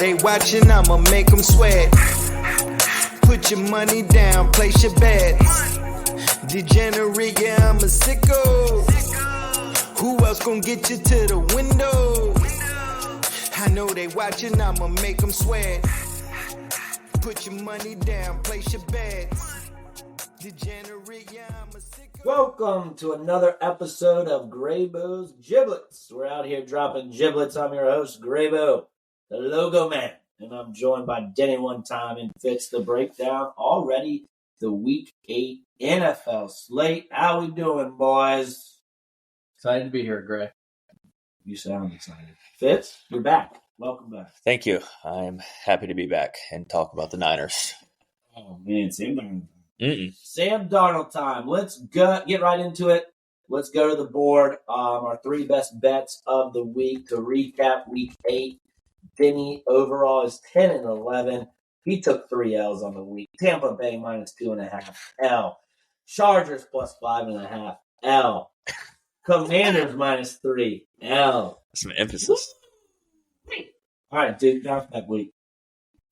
they watching, I'ma make them sweat. Put your money down, place your bets. Degenerate, yeah, I'm a sicko. Who else gon' get you to the window? I know they watching, I'ma make them sweat. Put your money down, place your bets. Degenerate, yeah, I'm a sicko. Welcome to another episode of Graybo's Giblets. We're out here dropping giblets. I'm your host, Graybo, the logo man. And I'm joined by Denny one time and Fitz the breakdown. Already the Week 8 NFL slate. How we doing, boys? Excited to be here, Gray. You sound excited. Fitz, you're back. Welcome back. Thank you. I'm happy to be back and talk about the Niners. Oh, man, Sam Darnold time. Let's go get right into it. Let's go to the board. Our three best bets of the week. To recap, Week 8. Denny overall is 10-11. He took 3 L's on the week. Tampa Bay minus 2.5 L. Chargers plus 5.5 L. Commanders minus 3 L. Some emphasis. All right, dude, back that week.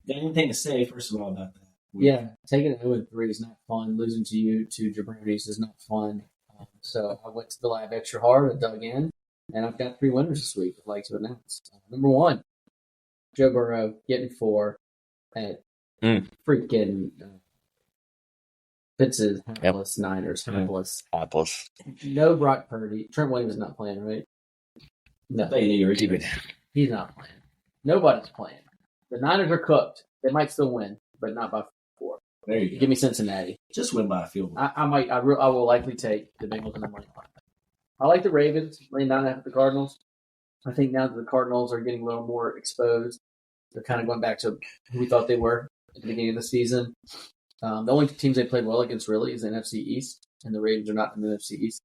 Got anything to say first of all about that? Yeah, taking it 0-3 is not fun. Losing to you to Jabroni's is not fun. So I went to the lab extra hard. I dug in, and I've got 3 winners this week I'd like to announce. Number 1, Joe Burrow getting 4 at freaking Fitz's hapless Niners. Hapless. No Brock Purdy. Trent Williams is not playing, right? No, he's not playing. Nobody's playing. The Niners are cooked. They might still win, but not by 4. There you go. Give me Cincinnati. Just win by a field goal. I will likely take the Bengals in the money line. I like the Ravens laying down at the Cardinals. I think now that the Cardinals are getting a little more exposed, they're kind of going back to who we thought they were at the beginning of the season. The only teams they played well against really is the NFC East, and the Ravens are not in the NFC East.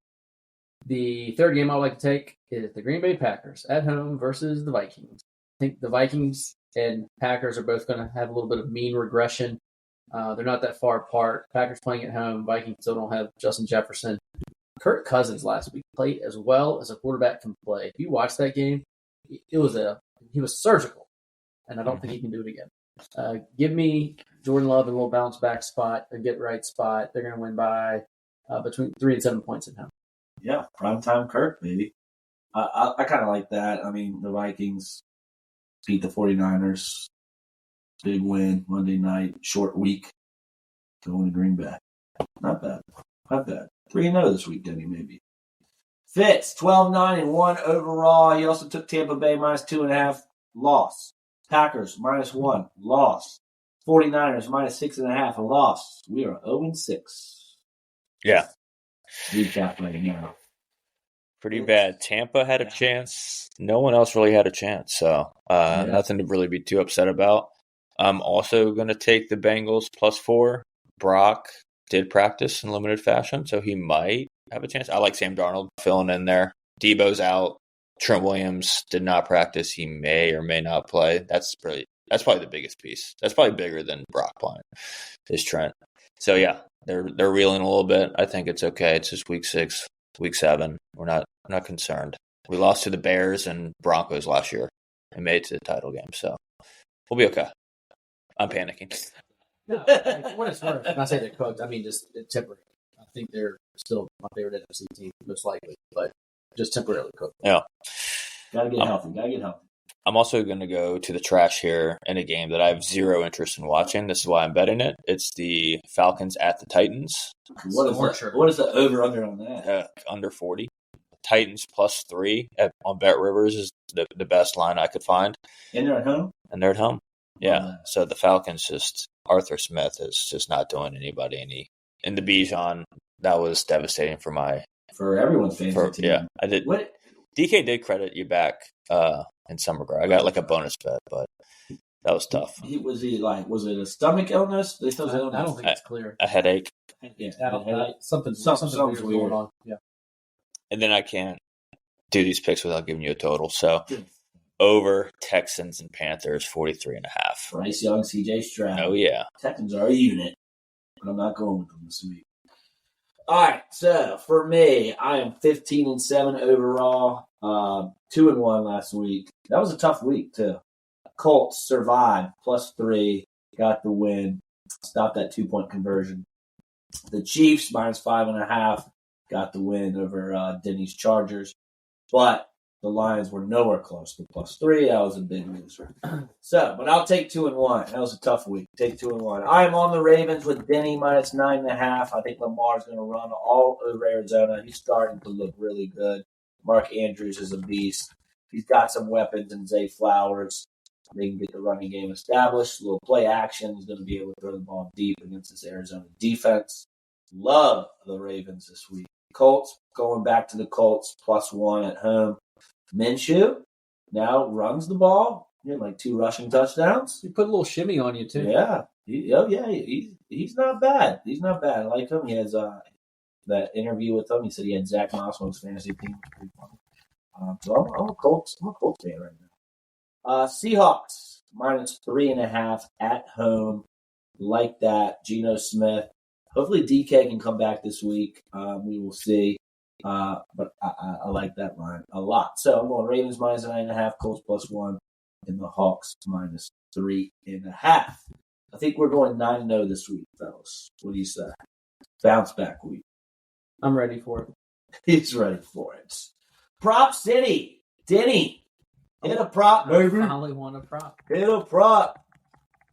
The third game I would like to take is the Green Bay Packers at home versus the Vikings. I think the Vikings and Packers are both going to have a little bit of mean regression. They're not that far apart. Packers playing at home. Vikings still don't have Justin Jefferson. Kirk Cousins last week played as well as a quarterback can play. If you watch that game, he was surgical, and I don't think he can do it again. Give me Jordan Love a little bounce back spot, a get right spot. They're going to win by between 3 and 7 points at home. Yeah, primetime Kirk, baby. I kind of like that. I mean, the Vikings beat the 49ers. Big win Monday night. Short week. Going to Green Bay. Not bad. 3-0 this week, Denny, maybe. Fitz, 12-9-1 overall. He also took Tampa Bay minus 2.5. Loss. Packers minus 1. Loss. 49ers minus 6.5. A loss. We are 0-6. Yeah. Recap right now. Pretty bad. Tampa had a chance. No one else really had a chance. So nothing to really be too upset about. I'm also going to take the Bengals plus 4. Brock did practice in limited fashion, so he might have a chance. I like Sam Darnold filling in there. Debo's out. Trent Williams did not practice. He may or may not play. That's probably the biggest piece. That's probably bigger than Brock playing, is Trent. So yeah, they're reeling a little bit. I think it's okay. It's just week 6, week 7. We're not concerned. We lost to the Bears and Broncos last year and made it to the title game, so we'll be okay. I'm panicking. No, when it's worth, when I say they're cooked, I mean just temporary. I think they're still my favorite NFC team, most likely, but just temporarily cooked. Yeah. Gotta get healthy. I'm also going to go to the trash here in a game that I have zero interest in watching. This is why I'm betting it. It's the Falcons at the Titans. What is the over-under on that? Under 40. Titans plus 3 on Bet Rivers is the best line I could find. And they're at home? Yeah. So the Falcons Arthur Smith is just not doing anybody any. And the Bijan, that was devastating for everyone's fantasy team. Yeah, I did. What? DK did credit you back in some regard. I got like a bonus bet, but that was tough. Was it a stomach illness? I don't think it's clear. A headache. Yeah, something weird going on. Yeah. And then I can't do these picks without giving you a total. So over Texans and Panthers 43.5. Bryce Young, CJ Stroud. Oh yeah. Texans are a unit, but I'm not going with them this week. All right, so for me, I am 15-7 overall. 2-1 last week. That was a tough week too. Colts survived, +3, got the win, stopped that 2-point conversion. The Chiefs, -5.5, got the win over Denny's Chargers. But the Lions were nowhere close to +3. That was a big loser. So, but I'll take 2-1. That was a tough week. Take 2-1. I am on the Ravens with Denny -9.5. I think Lamar's going to run all over Arizona. He's starting to look really good. Mark Andrews is a beast. He's got some weapons in Zay Flowers. They can get the running game established. A little play action. He's going to be able to throw the ball deep against this Arizona defense. Love the Ravens this week. Colts, going back to the Colts, +1 at home. Minshew now runs the ball. He had like 2 rushing touchdowns. He put a little shimmy on you, too. Yeah. He's not bad. He's not bad. I like him. He has that interview with him. He said he had Zach Moss on his fantasy team. So I'm a Colts fan right now. Seahawks, -3.5 at home. Like that. Geno Smith. Hopefully DK can come back this week. We will see. But I like that line a lot. So I'm going Ravens -9.5, Colts +1, and the Hawks -3.5. I think we're going 9-0 this week, fellas. What do you say? Bounce back week. I'm ready for it. He's ready for it. Prop City. Denny. Hit a prop, I baby. finally won a prop. Hit a prop.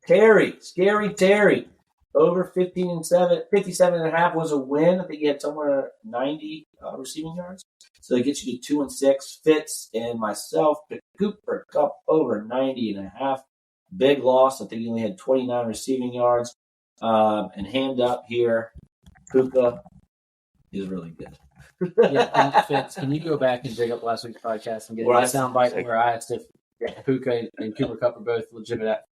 Scary Terry. Over 57.5 was a win. I think he had somewhere 90 receiving yards. So it gets you to 2-6. Fitz and myself picked Cooper Kupp over 90.5. Big loss. I think he only had 29 receiving yards. And hand up here, Puka is really good. Yeah, Fitz, can you go back and dig up last week's podcast and get a soundbite where I asked if Puka and Cooper Kupp are both legitimate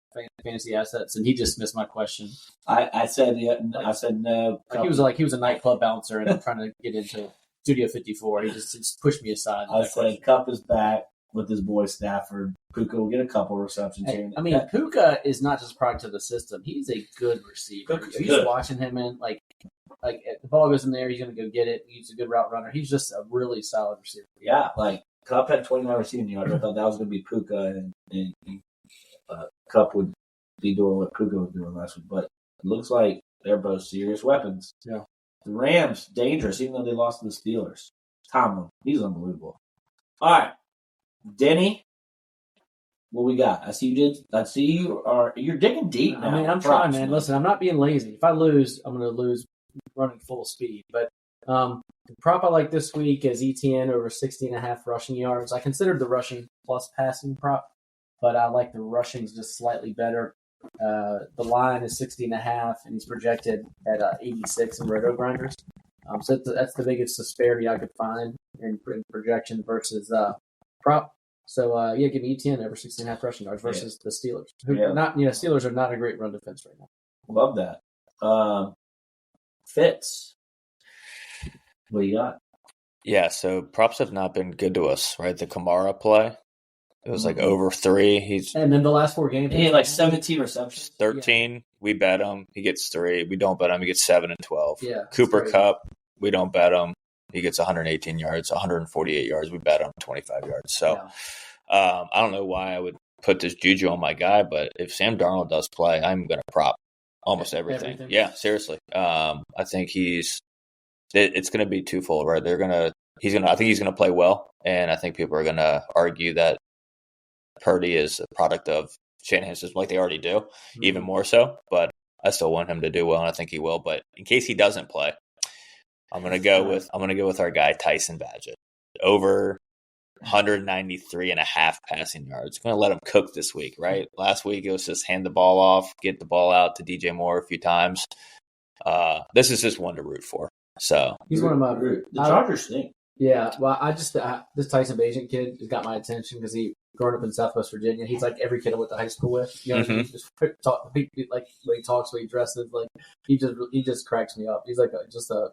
fantasy assets, and he just missed my question. I said no. He was a nightclub bouncer and I'm trying to get into Studio 54. He just pushed me aside. I said Kupp is back with his boy Stafford. Puka will get a couple receptions here. I mean, Puka is not just a product of the system. He's a good receiver. He's watching him in like if the ball goes in there, he's going to go get it. He's a good route runner. He's just a really solid receiver. Yeah, like Kupp had 29 receiving yards. I thought that was going to be Puka, and Kupp would be doing what Puka was doing last week. But it looks like they're both serious weapons. Yeah. The Rams, dangerous, even though they lost to the Steelers. Tomlin, he's unbelievable. All right, Denny, what we got? I see you're digging deep now. I mean, I'm trying, man. Listen, I'm not being lazy. If I lose, I'm going to lose running full speed. But the prop I like this week is ETN over 60.5 rushing yards. I considered the rushing plus passing prop, but I like the rushings just slightly better. The line is 60.5, and he's projected at 86 in Roto Grinders. So that's the biggest disparity I could find in projection versus prop. So give me ETN over 60.5 rushing yards versus the Steelers. Steelers are not a great run defense right now. Love that. Fitz, what do you got? Yeah, so props have not been good to us, right? The Kamara play, it was like over 3. And then the last 4 games, he had like 17 receptions. 13. Yeah. We bet him. He gets 3. We don't bet him. He gets 7 and 12. Yeah, Cooper Kupp, we don't bet him. He gets 118 yards, 148 yards. We bet him 25 yards. So I don't know why I would put this juju on my guy, but if Sam Darnold does play, I'm going to prop almost everything. Yeah, seriously. I think it's going to be twofold, right? I think he's going to play well, and I think people are going to argue that Purdy is a product of Shanahan's system, like they already do, even more so. But I still want him to do well, and I think he will. But in case he doesn't play, I'm going to go with our guy Tyson Badgett over 193.5 passing yards. Going to let him cook this week, right? Last week it was just hand the ball off, get the ball out to DJ Moore a few times. This is just one to root for. So he's one of my the Chargers stink. Yeah, well, I just this Tyson Bagent kid has got my attention because he growing up in Southwest Virginia. He's like every kid I went to high school with. You know, he just talk like the way he talks, the way he dresses. Like he just cracks me up. He's like just a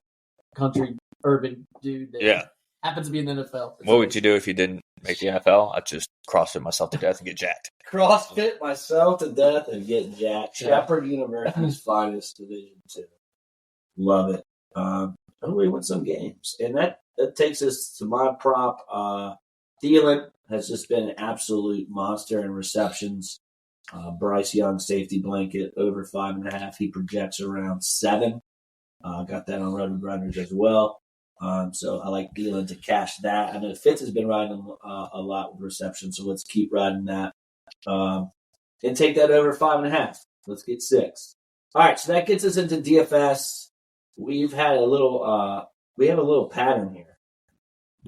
country urban dude that happens to be in the NFL. What would you do if you didn't make the NFL? I'd just CrossFit myself to death and get jacked. CrossFit myself to death and get jacked. Shepherd University's finest Division II. Love it. We won some games, and that takes us to my prop. Thielen has just been an absolute monster in receptions. Bryce Young safety blanket over 5.5. He projects around 7. Got that on Road Grinders as well. So I like Thielen to cash that. I know Fitz has been riding him a lot with reception, so let's keep riding that. And take that over 5.5. Let's get 6. All right, so that gets us into DFS. We've had a little we have a little pattern here.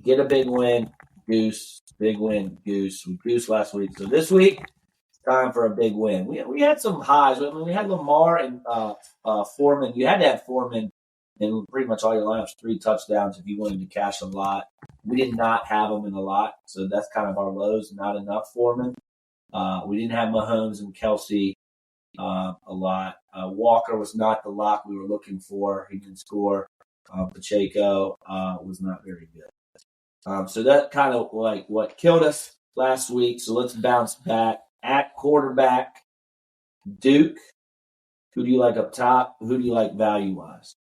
Get a big win, goose, big win, goose. We goose last week. So this week, time for a big win. We had some highs. I mean, we had Lamar and Foreman. You had to have Foreman in pretty much all your lineups, 3 touchdowns if you wanted to cash a lot. We did not have them in a lot, so that's kind of our lows. Not enough Foreman. We didn't have Mahomes and Kelsey a lot. Walker was not the lock we were looking for. He didn't score. Pacheco was not very good. So that kind of like what killed us last week. So let's bounce back. At quarterback, Duke, who do you like up top? Who do you like value-wise?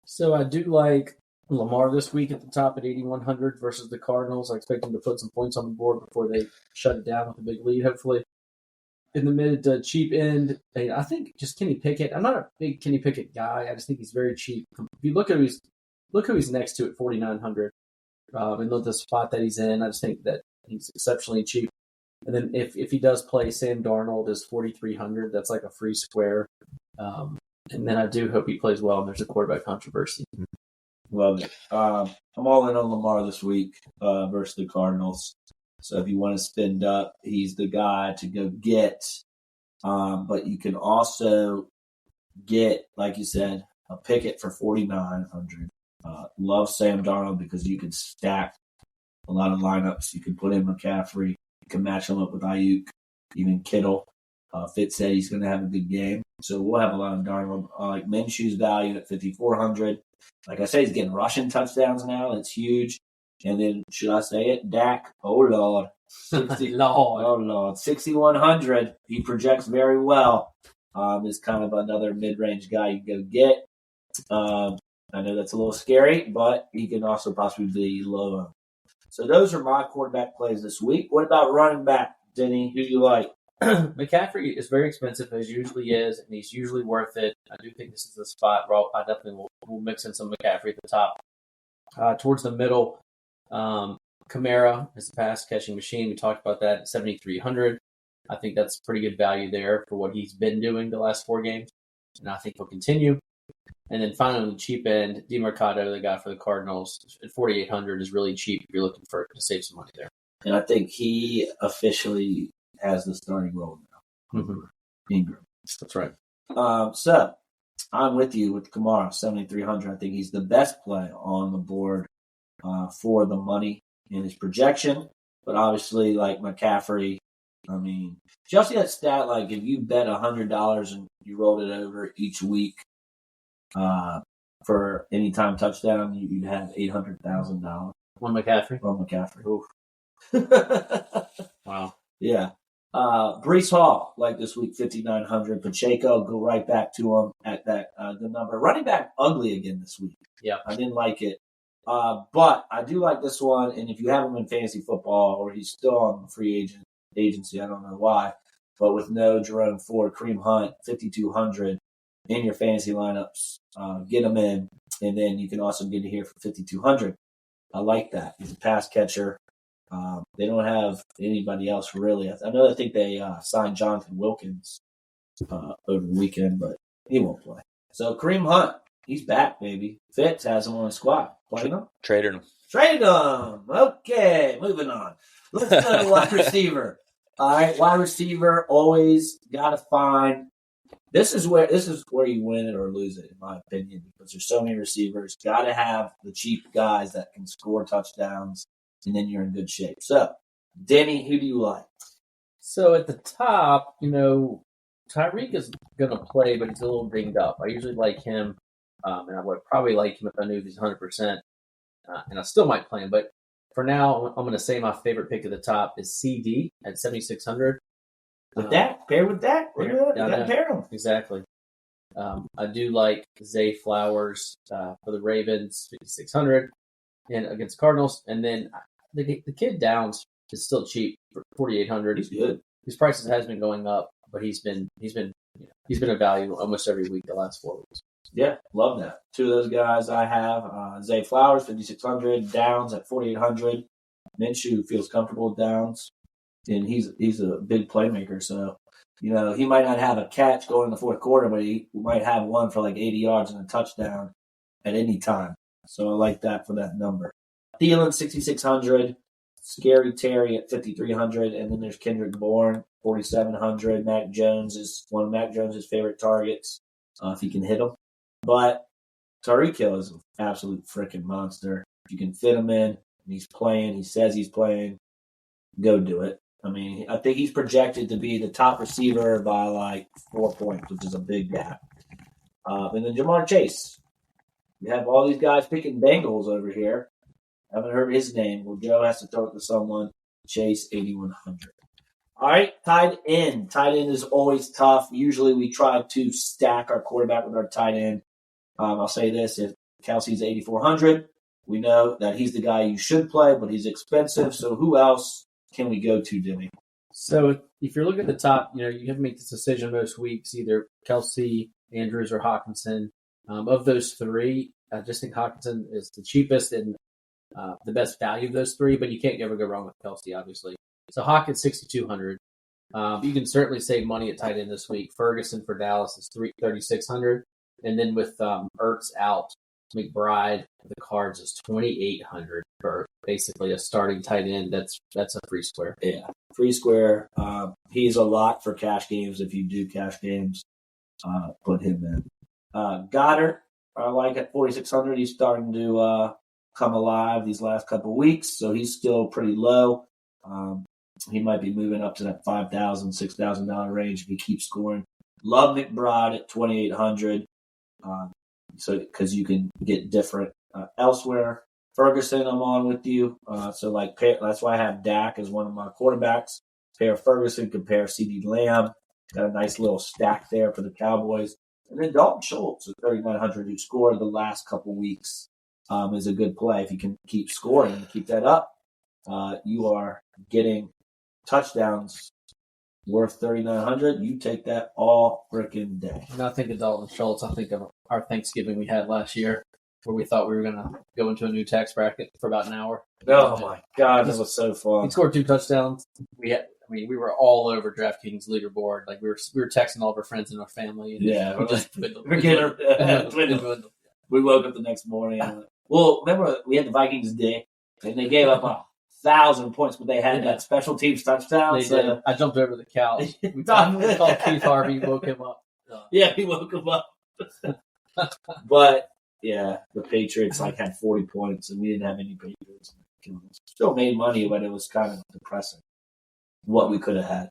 So I do like Lamar this week at the top at 8,100 versus the Cardinals. I expect him to put some points on the board before they shut it down with a big lead, hopefully. In the mid to cheap end, I think just Kenny Pickett. I'm not a big Kenny Pickett guy. I just think he's very cheap. If you look who he's next to at 4,900, and look at the spot that he's in. I just think that he's exceptionally cheap. And then if he does play, Sam Darnold is 4,300. That's like a free square. And then I do hope he plays well, and there's a quarterback controversy. Love it. I'm all in on Lamar this week versus the Cardinals. So if you want to spend up, he's the guy to go get. But you can also get, like you said, a Pickett for 4,900. Love Sam Darnold because you can stack a lot of lineups. You can put in McCaffrey. You can match him up with Ayuk, even Kittle. Fitz said he's going to have a good game. So we'll have a lot of Darnold. Like Minshew's value at 5,400. Like I said, he's getting rushing touchdowns now. That's huge. And then, should I say it? Dak, oh, Lord. Oh, Lord. 6,100. He projects very well. Is kind of another mid-range guy you can go get. I know that's a little scary, but he can also possibly be low. So those are my quarterback plays this week. What about running back, Denny? Who do you like? McCaffrey is very expensive, as usually is, and he's usually worth it. I do think this is the spot where I definitely will mix in some McCaffrey at the top. Towards the middle, Kamara is a pass-catching machine. We talked about that at 7,300. I think that's pretty good value there for what he's been doing the last 4 games, and I think he'll continue. And then finally, on the cheap end, DeMarcado, the guy for the Cardinals, at 4,800 is really cheap if you're looking to save some money there. And I think he officially has the starting role now. Mm-hmm. Ingram. That's right. So I'm with you with Kamara, 7,300. I think he's the best play on the board for the money in his projection. But obviously, like McCaffrey, I mean, did y'all see that stat? Like, if you bet $100 and you rolled it over each week for any time touchdown, you'd have $800,000. One McCaffrey? One McCaffrey. Oof. Wow. Yeah. Breece Hall, like this week, 5,900. Pacheco, go right back to him at that good number. Running back ugly again this week. Yeah. I didn't like it. But I do like this one. And if you have him in fantasy football or he's still on free agency, I don't know why. But with no Jerome Ford, Kareem Hunt, 5,200 in your fantasy lineups, get him in. And then you can also get it here for 5,200. I like that. He's a pass catcher. They don't have anybody else really. I think they signed Jonathan Wilkins over the weekend, but he won't play. So Kareem Hunt, he's back, baby. Fitz has him on the squad. Playing him? Traded him. Trade him. Okay, moving on. Let's go to wide receiver. All right, wide receiver always got to find. This is where you win it or lose it, in my opinion, because there's so many receivers. Got to have the cheap guys that can score touchdowns, and then you're in good shape. So, Denny, who do you like? So at the top, Tyreek is going to play, but he's a little dinged up. I usually like him, and I would probably like him if I knew if he's 100%, and I still might play him. But for now, I'm going to say my favorite pick at the top is CD at 7,600. With that? Pair with that? You got to pair them. Exactly. I do like Zay Flowers for the Ravens, 5,600, and against Cardinals. And then the kid Downs is still cheap for 4,800. He's good. His prices has been going up, but he's been a value almost every week the last 4 weeks. Yeah, love that. Two of those guys I have. Zay Flowers, 5,600. Downs at 4,800. Minshew feels comfortable with Downs, and he's a big playmaker. So, he might not have a catch going in the fourth quarter, but he might have one for like 80 yards and a touchdown at any time. So I like that for that number. Thielen, 6,600. Scary Terry at 5,300. And then there's Kendrick Bourne, 4,700. Mac Jones is one of Mac Jones' favorite targets, if he can hit him. But Tyreek Hill is an absolute freaking monster. If you can fit him in, and he's playing, he says he's playing, go do it. I mean, I think he's projected to be the top receiver by like 4 points, which is a big gap. And then Jamar Chase. We have all these guys picking Bengals over here. I haven't heard his name. Well, Joe has to throw it to someone. Chase, 8,100. All right, tight end. Tight end is always tough. Usually we try to stack our quarterback with our tight end. I'll say this. If Kelsey's 8,400, we know that he's the guy you should play, but he's expensive. So who else can we go to, Jimmy? So if you're looking at the top, you have to make this decision most weeks, either Kelsey, Andrews, or Hawkinson. Of those three, I just think Hawkinson is the cheapest and the best value of those three, but you can't ever go wrong with Kelsey, obviously. So Hawkins, 6,200. You can certainly save money at tight end this week. Ferguson for Dallas is 3,600. And then with Ertz out, McBride for the Cards is 2,800 for basically a starting tight end. That's a free square. Yeah, free square. He's a lot for cash games. If you do cash games, put him in. Goddard, I like at 4,600. He's starting to come alive these last couple of weeks, so he's still pretty low. He might be moving up to that $5,000, $6,000 range if he keeps scoring. Love McBride at 2,800. So because you can get different elsewhere. Ferguson, I'm on with you. So that's why I have Dak as one of my quarterbacks. Pair Ferguson, compare CeeDee Lamb. Got a nice little stack there for the Cowboys. And then Dalton Schultz at 3,900, who scored the last couple weeks, is a good play. If you can keep scoring and keep that up, you are getting touchdowns worth 3,900. You take that all freaking day. When I think of Dalton Schultz, I think of our Thanksgiving we had last year, where we thought we were going to go into a new tax bracket for about an hour. Oh my God, this was so fun. He scored 2 touchdowns. We were all over DraftKings leaderboard. Like we were texting all of our friends and our family. And Yeah, we just we woke up the next morning. Well, remember we had the Vikings day, and they gave up 1,000 points, but they had that special teams touchdown. They did. I jumped over the couch. We called Keith Harvey, woke him up. Yeah, he woke him up. But yeah, the Patriots had 40 points, and we didn't have any Patriots. Still made money, but it was kind of depressing what we could have had.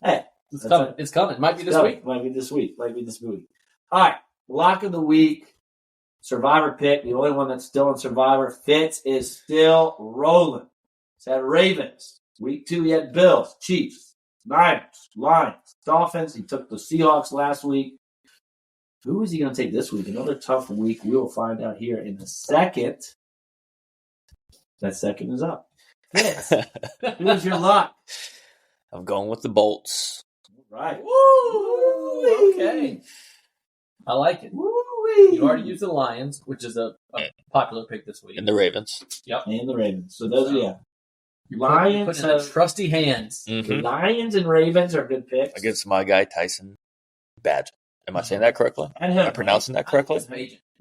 Hey, it's coming. It's coming. Might be this week. Might be this week. All right, lock of the week. Survivor pick. The only one that's still in Survivor. Fitz is still rolling. It's at Ravens. Week 2, he had Bills, Chiefs, Niners, Lions, Dolphins. He took the Seahawks last week. Who is he going to take this week? Another tough week. We will find out here in a second. That second is up. Fitz, who's your lock? I'm going with the Bolts. Right. Woo! Okay. I like it. Woo-wee. You already used the Lions, which is a popular pick this week. And the Ravens. Yep. And the Ravens. So those are, Lions in trusty hands. Mm-hmm. The Lions and Ravens are good picks. Against my guy, Tyson Badgett. Am I saying that correctly? Am I pronouncing that correctly?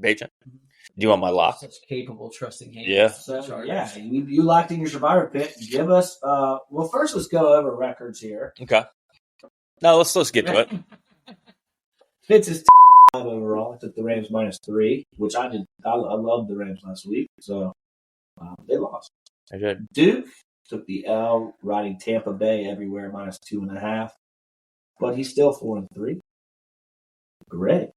Bagent. Do you want my lock? Such capable, trusting hands. Yeah. So, yeah, you locked in your Survivor pick. Give us, well, first let's go over records here. Okay. No, let's get to it. Fitz is 5 overall. I took the Rams -3, which I did. I loved the Rams last week, so they lost. I did. Duke took the L, riding Tampa Bay everywhere -2.5, but he's still 4-3. Great.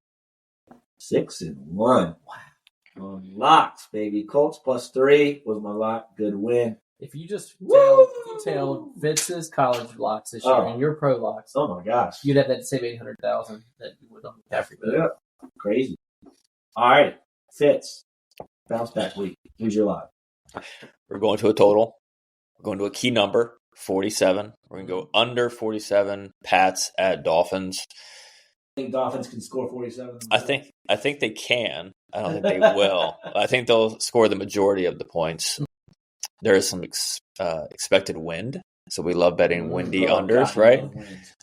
6-1. Wow. Locks, baby. Colts +3 was my lock. Good win. If you just detailed Fitz's college locks this year and your pro locks, oh my gosh, you'd have that same 800,000 that you would on McCaffrey. Yeah, crazy. All right, Fitz, bounce back week. Who's your lock? We're going to a total. We're going to a key number. 47. We're going to go under 47. Pats at Dolphins. I think Dolphins can score 47. I think they can. I don't think they will. I think they'll score the majority of the points. There is some expected wind, so we love betting windy unders, right?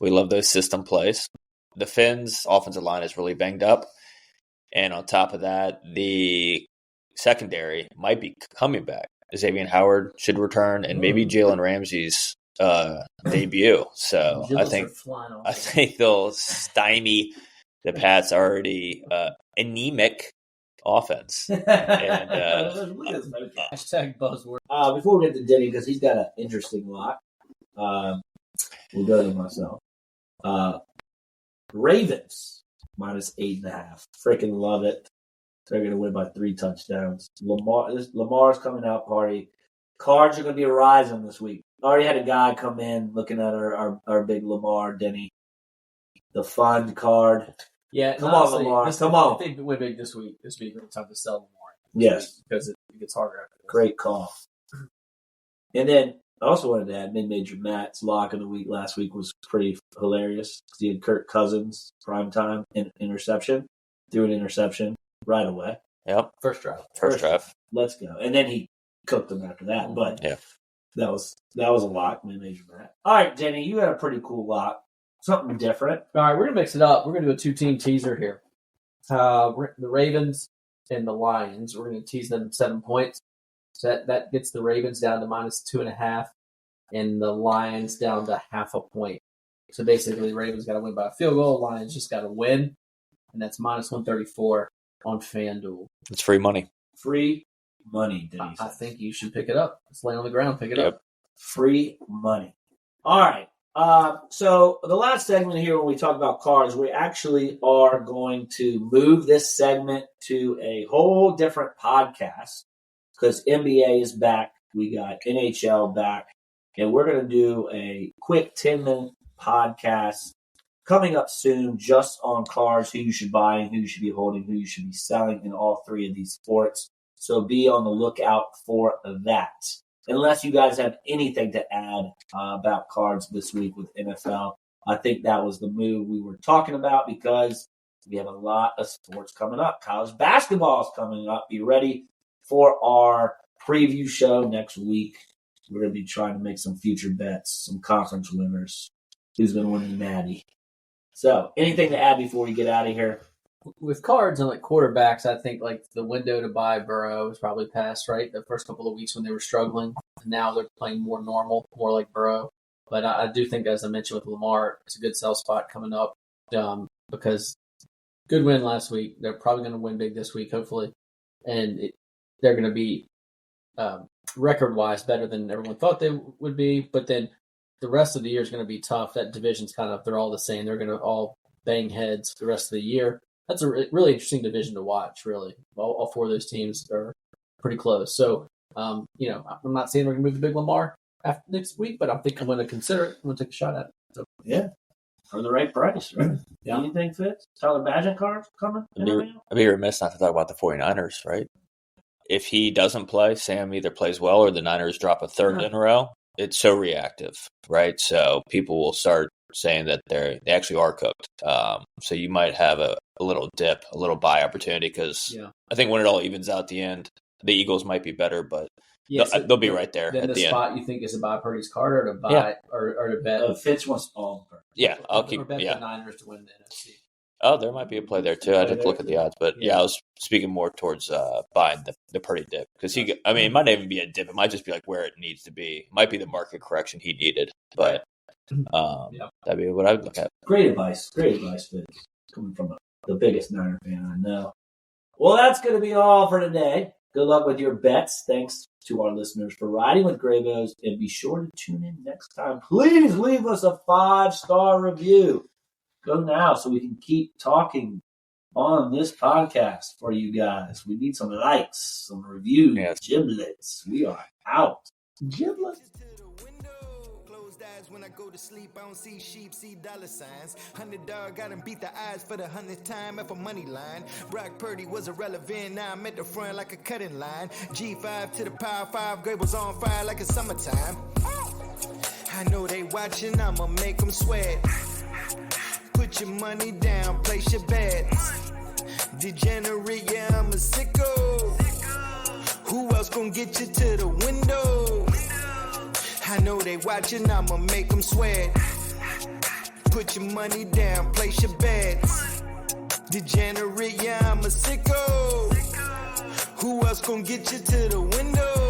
We love those system plays. The Finns' offensive line is really banged up, and on top of that, the secondary might be coming back. Xavier Howard should return, and maybe Jalen Ramsey's debut. So I think they'll stymie the Pats' already anemic offense. And, Hashtag buzzword. Before we get to Denny, because he's got an interesting lock, we'll go to myself. Ravens -8.5. Freaking love it. They're going to win by 3 touchdowns. Lamar's coming out party. Cards are going to be rising this week. Already had a guy come in looking at our big Lamar, Denny. The fund card. Yeah, come on, Lamar. Come on. I think win big this week. This week, it's time to sell Lamar. Yes. Because it gets harder after this. Great call. And then I also wanted to add mid-major Matt's lock of the week last week was pretty hilarious. He had Kirk Cousins, primetime, interception. Threw an interception right away. Yep. First drive. Let's go. And then he cooked them after that. But that was a lock, mid-major Matt. All right, Jenny, you had a pretty cool lock. Something different. All right, we're going to mix it up. We're going to do a 2-team teaser here. The Ravens and the Lions. We're going to tease them 7 points. So that gets the Ravens down to -2.5 and the Lions down to 0.5 point. So basically, the Ravens got to win by a field goal. Lions just got to win. And that's -134 on FanDuel. It's free money. Free money, Denise. I think you should pick it up. Just lay on the ground, pick it up. Free money. All right. So the last segment here, when we talk about cards, we actually are going to move this segment to a whole different podcast because NBA is back. We got NHL back, and we're going to do a quick 10-minute podcast coming up soon just on cards, who you should buy and who you should be holding, who you should be selling in all 3 of these sports. So be on the lookout for that. Unless you guys have anything to add about cards this week with NFL, I think that was the move we were talking about because we have a lot of sports coming up. College basketball is coming up. Be ready for our preview show next week. We're going to be trying to make some future bets, some conference winners. Who's going to win the Natty? So, anything to add before we get out of here? With cards and quarterbacks, I think the window to buy Burrow is probably past, right? The first couple of weeks when they were struggling. Now they're playing more normal, more like Burrow. But I do think, as I mentioned with Lamar, it's a good sell spot coming up because good win last week. They're probably going to win big this week, hopefully. And they're going to be record-wise better than everyone thought they would be. But then the rest of the year is going to be tough. That division's they're all the same. They're going to all bang heads the rest of the year. That's a really interesting division to watch, really. All 4 of those teams are pretty close. So, I'm not saying we're going to move the big Lamar after next week, but I think I'm going to consider it. I'm going to take a shot at it. So. Yeah. For the right price, right? Yeah. Anything fits? Tyler Magic cards coming? I'd be remiss not to talk about the 49ers, right? If he doesn't play, Sam either plays well or the Niners drop a third in a row. It's so reactive, right? So people will start saying that they actually are cooked. So you might have a little dip, a little buy opportunity because I think when it all evens out at the end, the Eagles might be better, but they'll be right there at the end. Spot you think is to buy Purdy's card or to buy or to bet? Fitz wants all Purdy. Yeah, I'll keep. Or bet the Niners to win the NFC. Oh, there might be a play there too. I didn't look at the odds, but I was speaking more towards buying the Purdy dip because it might not even be a dip. It might just be where it needs to be. It might be the market correction he needed, but that'd be what I would look at. Great advice, Fitz. Coming from the biggest Niner fan I know. Well, that's going to be all for today. Good luck with your bets. Thanks to our listeners for riding with Graybos, and be sure to tune in next time. Please leave us a 5-star review. Go now so we can keep talking on this podcast for you guys. We need some likes, some reviews, giblets. We are out. Giblets. When I go to sleep, I don't see sheep, see dollar signs. $100 got him beat the eyes for the 100th time at a money line. Brock Purdy was irrelevant, now I'm at the front like a cutting line. G5 to the power 5, Graybo's on fire like it's summertime. I know they watching, I'ma make them sweat. Put your money down, place your bets. Degenerate, yeah, I'm a sicko. Who else gon' get you to the window? I know they watching, I'ma make them sweat. Put your money down, place your bets. Degenerate, yeah, I'm a sicko. Who else gon' get you to the window?